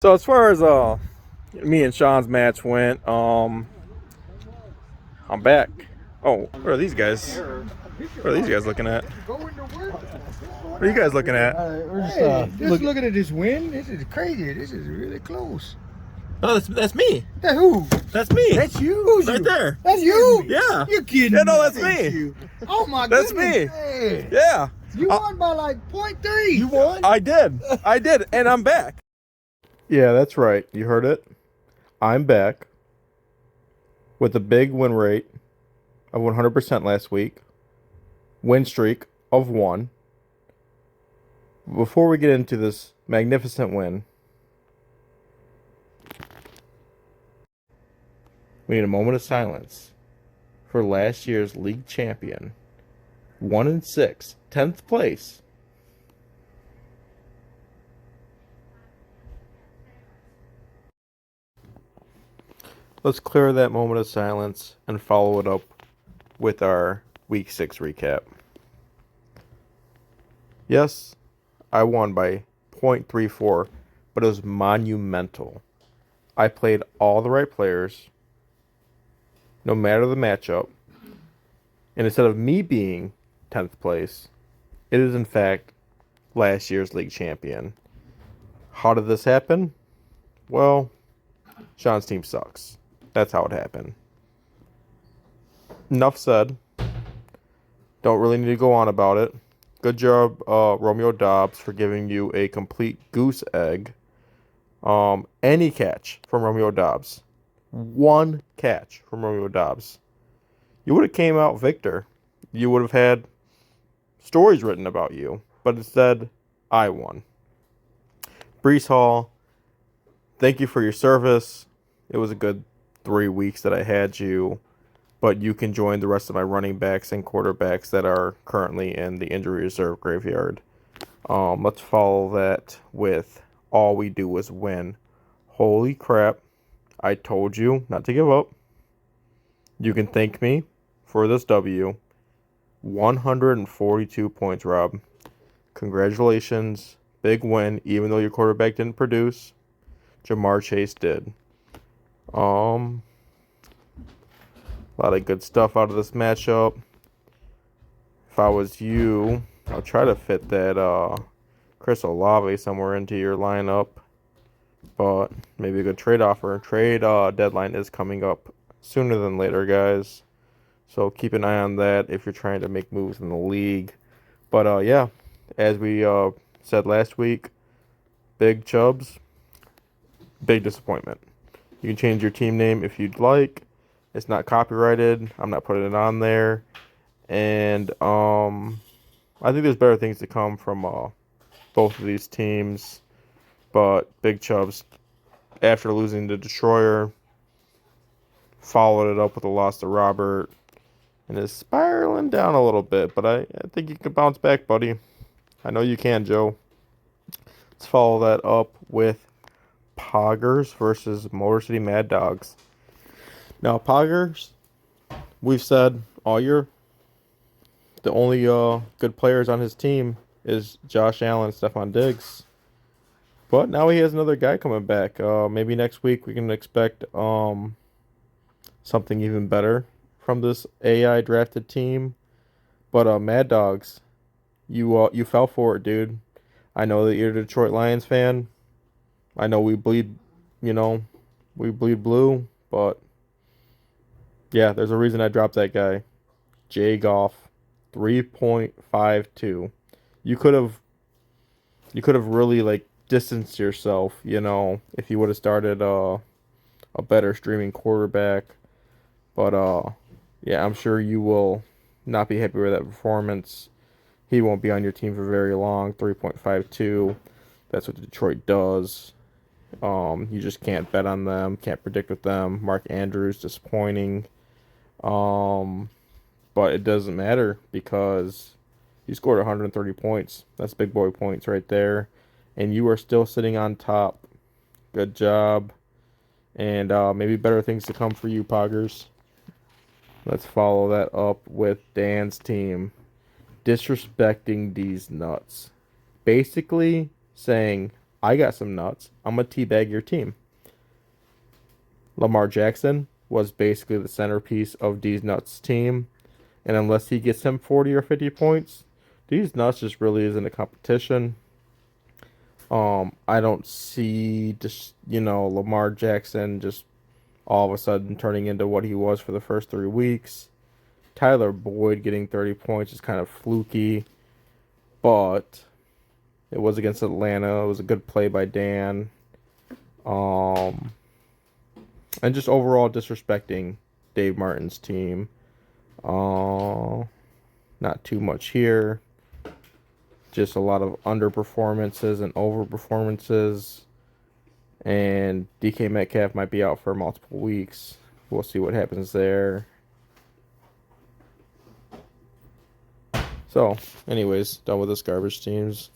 So as far as me and Sean's match went, I'm back. Oh, what are these guys? What are these guys looking at? What are you guys looking at? We're just looking at this win. This is crazy. This is really close. Oh, that's me. That's who? That's me. That's you. Who's right you? there. That's you. Yeah. You're kidding. Yeah, no, me. that's me. You. Oh my That's goodness. me. Hey. Yeah. You won by like 0.3. You won? I did, and I'm back. Yeah, that's right. You heard it. I'm back with a big win rate of 100% last week. Win streak of 1. Before we get into this magnificent win, we need a moment of silence for last year's league champion, 1-6, 10th place. Let's clear that moment of silence and follow it up with our Week 6 recap. Yes, I won by 0.34, but it was monumental. I played all the right players, no matter the matchup, and instead of me being 10th place, it is in fact last year's league champion. How did this happen? Well, Sean's team sucks. That's how it happened. Enough said. Don't really need to go on about it. Good job, Romeo Dobbs, for giving you a complete goose egg. Any catch from Romeo Dobbs. One catch from Romeo Dobbs. You would have came out victor. You would have had stories written about you. But instead, I won. Brees Hall, thank you for your service. It was a good 3 weeks that I had you, but you can join the rest of my running backs and quarterbacks that are currently in the injury reserve graveyard. Let's follow that with all we do is win. Holy crap. I told you not to give up. You can thank me for this W. 142 points, Rob. Congratulations. Big win, even though your quarterback didn't produce. Jamar Chase did. A lot of good stuff out of this matchup. If I was you, I'll try to fit that Chris Olave somewhere into your lineup. But maybe a good trade offer. Trade deadline is coming up sooner than later, guys. So keep an eye on that if you're trying to make moves in the league. But yeah, as we said last week, Big Chubbs, big disappointment. You can change your team name if you'd like. It's not copyrighted. I'm not putting it on there. And I think there's better things to come from both of these teams. But Big Chubbs, after losing to Destroyer, followed it up with a loss to Robert. And is spiraling down a little bit. But I think you can bounce back, buddy. I know you can, Joe. Let's follow that up with Poggers versus Motor City Mad Dogs. Now, Poggers, we've said all year, the only good players on his team is Josh Allen, Stephon Diggs. But now he has another guy coming back. Maybe next week we can expect something even better from this AI drafted team. But Mad Dogs, you fell for it, dude. I know that you're a Detroit Lions fan. I know we bleed blue, but yeah, there's a reason I dropped that guy. Jay Goff, 3.52. You could have really like distanced yourself, if you would have started a better streaming quarterback. But yeah, I'm sure you will not be happy with that performance. He won't be on your team for very long. 3.52. That's what Detroit does. You just can't bet on them, can't predict with them. Mark Andrews, disappointing. But it doesn't matter because you scored 130 points. That's big boy points right there. And you are still sitting on top. Good job. And maybe better things to come for you, Poggers. Let's follow that up with Dan's team. Disrespecting these nuts. Basically saying I got some nuts. I'm going to teabag your team. Lamar Jackson was basically the centerpiece of D's Nuts team. And unless he gets him 40 or 50 points, D's Nuts just really isn't a competition. I don't see just, Lamar Jackson just all of a sudden turning into what he was for the first 3 weeks. Tyler Boyd getting 30 points is kind of fluky, but it was against Atlanta. It was a good play by Dan. And just overall disrespecting Dave Martin's team. Not too much here. Just a lot of underperformances and overperformances. And DK Metcalf might be out for multiple weeks. We'll see what happens there. So, anyways, done with this garbage teams.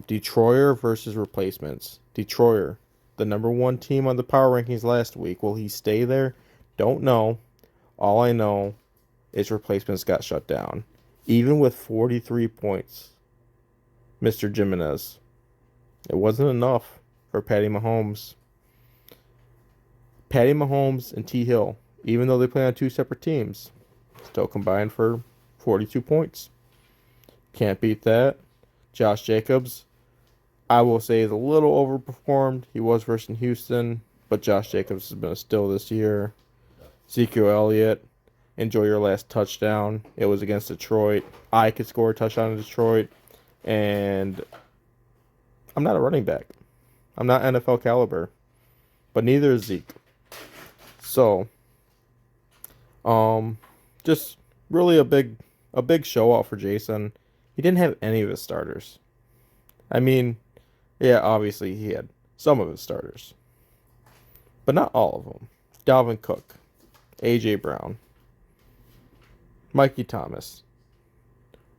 Detroyer versus replacements. Detroyer, the number 1 team on the power rankings last week. Will he stay there? Don't know. All I know is replacements got shut down. Even with 43 points, Mr. Jimenez, it wasn't enough for Patty Mahomes. Patty Mahomes and T. Hill, even though they play on 2 separate teams, still combined for 42 points. Can't beat that. Josh Jacobs, I will say, is a little overperformed. He was versus Houston, but Josh Jacobs has been a steal this year. Ezekiel Elliott, enjoy your last touchdown. It was against Detroit. I could score a touchdown in Detroit, and I'm not a running back. I'm not NFL caliber, but neither is Zeke. So, just really a big show out for Jason. He didn't have any of his starters. I mean, yeah, obviously he had some of his starters, but not all of them. Dalvin Cook, A.J. Brown, Mikey Thomas,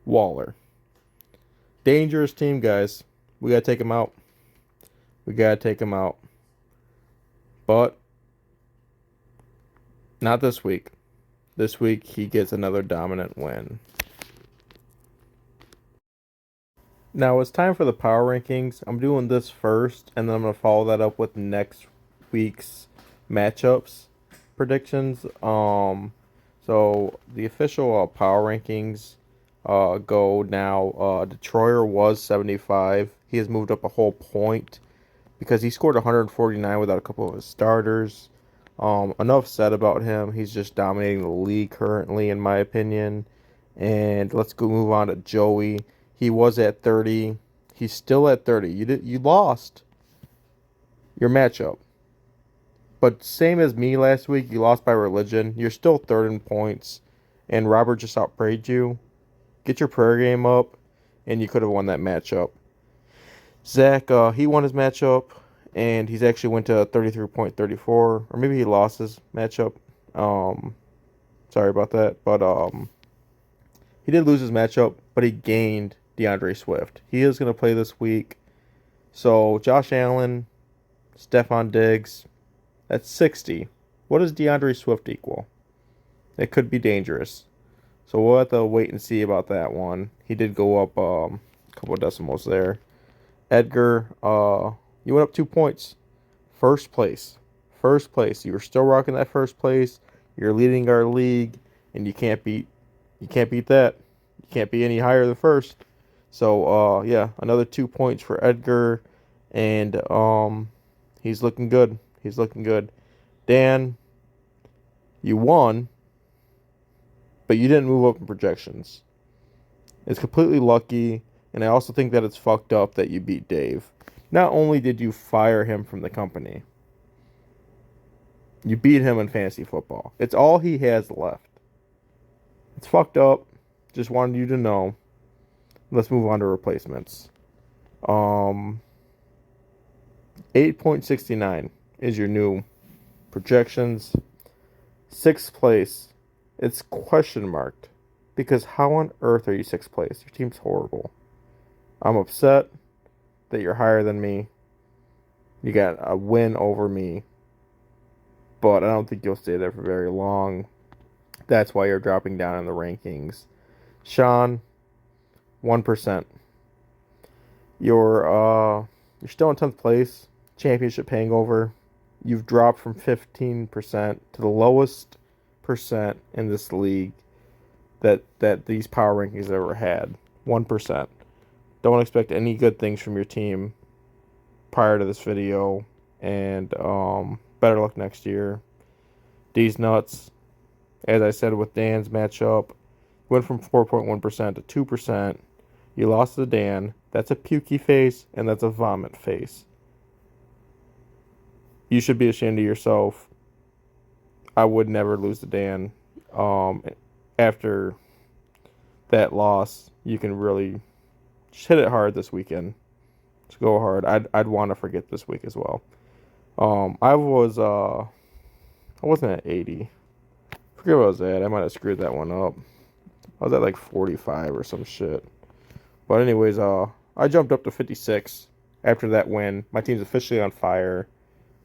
Waller. Dangerous team, guys. We got to take him out. But not this week. This week he gets another dominant win. Now it's time for the power rankings. I'm doing this first, and then I'm going to follow that up with next week's matchups predictions. So the official power rankings go now. Detroyer was 75. He has moved up a whole point because he scored 149 without a couple of his starters. Enough said about him. He's just dominating the league currently, in my opinion. And let's go move on to Joey. He was at 30. He's still at 30. You lost your matchup. But same as me last week, you lost by religion. You're still third in points. And Robert just outprayed you. Get your prayer game up, and you could have won that matchup. Zach, he won his matchup, and he's actually went to 33.34. Or maybe he lost his matchup. Sorry about that. But he did lose his matchup, but he gained DeAndre Swift. He is going to play this week. So Josh Allen, Stephon Diggs, that's 60. What does DeAndre Swift equal? It could be dangerous. So we'll have to wait and see about that one. He did go up a couple of decimals there. Edgar, you went up 2 points. First place. You were still rocking that first place. You're leading our league, and you can't beat that. You can't be any higher than first. So yeah, another 2 points for Edgar, and he's looking good. Dan, you won, but you didn't move up in projections. It's completely lucky, and I also think that it's fucked up that you beat Dave. Not only did you fire him from the company, you beat him in fantasy football. It's all he has left. It's fucked up. Just wanted you to know. Let's move on to replacements. 8.69 is your new projections. 6th place, it's question marked. Because how on earth are you 6th place? Your team's horrible. I'm upset that you're higher than me. You got a win over me. But I don't think you'll stay there for very long. That's why you're dropping down in the rankings. Sean, 1%. Your You're still in 10th place. Championship hangover. You've dropped from 15% to the lowest percent in this league that these power rankings ever had. 1%. Don't expect any good things from your team prior to this video. And better luck next year. These nuts, as I said with Dan's matchup, went from 4.1% to 2%. You lost to Dan. That's a pukey face, and that's a vomit face. You should be ashamed of yourself. I would never lose to Dan. After that loss, you can really just hit it hard this weekend. Just go hard. I'd want to forget this week as well. I wasn't at 80. I forget where I was at. I might have screwed that one up. I was at like 45 or some shit. But anyways, I jumped up to 56 after that win. My team's officially on fire.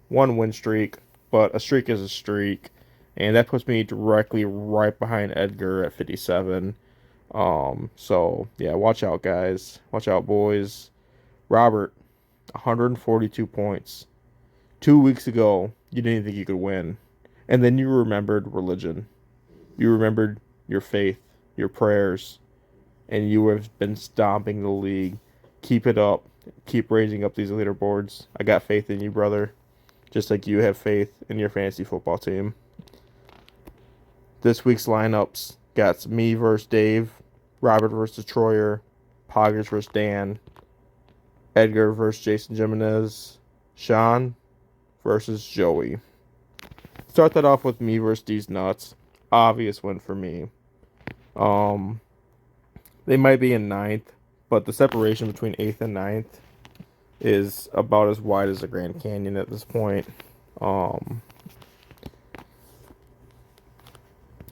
1 win streak, but a streak is a streak. And that puts me directly right behind Edgar at 57. So yeah, watch out, guys. Watch out, boys. Robert, 142 points. 2 weeks ago, you didn't think you could win. And then you remembered religion. You remembered your faith, your prayers, and you have been stomping the league. Keep it up. Keep raising up these leaderboards. I got faith in you, brother. Just like you have faith in your fantasy football team. This week's lineups got me versus Dave, Robert versus Troyer, Poggers versus Dan, Edgar versus Jason Jimenez, Sean versus Joey. Start that off with me versus these nuts. Obvious win for me. They might be in 9th, but the separation between 8th and 9th is about as wide as the Grand Canyon at this point.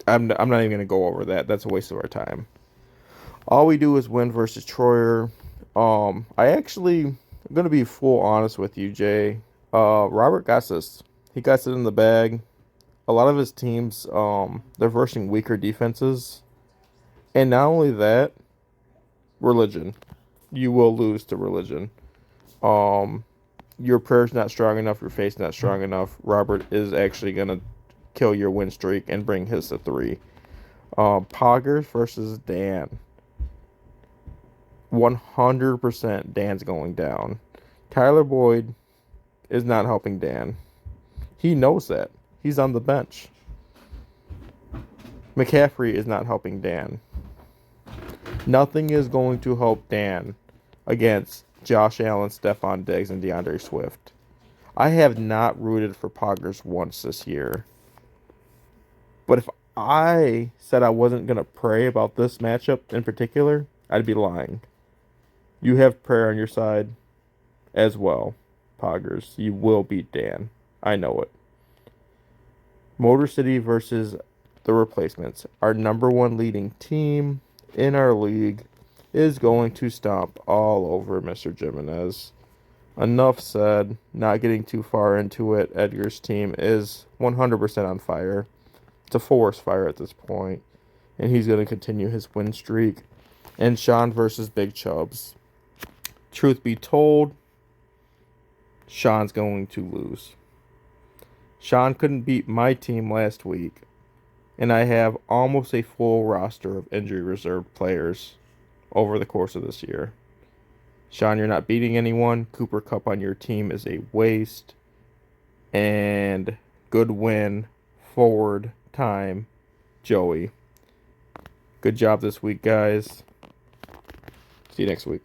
I'm not even going to go over that. That's a waste of our time. All we do is win versus Troyer. I'm going to be full honest with you, Jay. Robert got this. He got it in the bag. A lot of his teams, they're versing weaker defenses. And not only that, religion. You will lose to religion. Your prayer's not strong enough. Your faith's not strong enough. Robert is actually going to kill your win streak and bring his to 3. Poggers versus Dan. 100% Dan's going down. Tyler Boyd is not helping Dan. He knows that. He's on the bench. McCaffrey is not helping Dan. Nothing is going to help Dan against Josh Allen, Stephon Diggs, and DeAndre Swift. I have not rooted for Poggers once this year. But if I said I wasn't going to pray about this matchup in particular, I'd be lying. You have prayer on your side as well, Poggers. You will beat Dan. I know it. Motor City versus the replacements. Our number 1 leading team in our league is going to stomp all over Mr. Jimenez. Enough said. Not getting too far into it. Edgar's team is 100% on fire. It's a forest fire at this point, and he's going to continue his win streak. And Sean versus Big Chubbs. Truth be told, Sean's going to lose. Sean couldn't beat my team last week, and I have almost a full roster of injury reserve players over the course of this year. Sean, you're not beating anyone. Cooper Kupp on your team is a waste. And good win, forward time, Joey. Good job this week, guys. See you next week.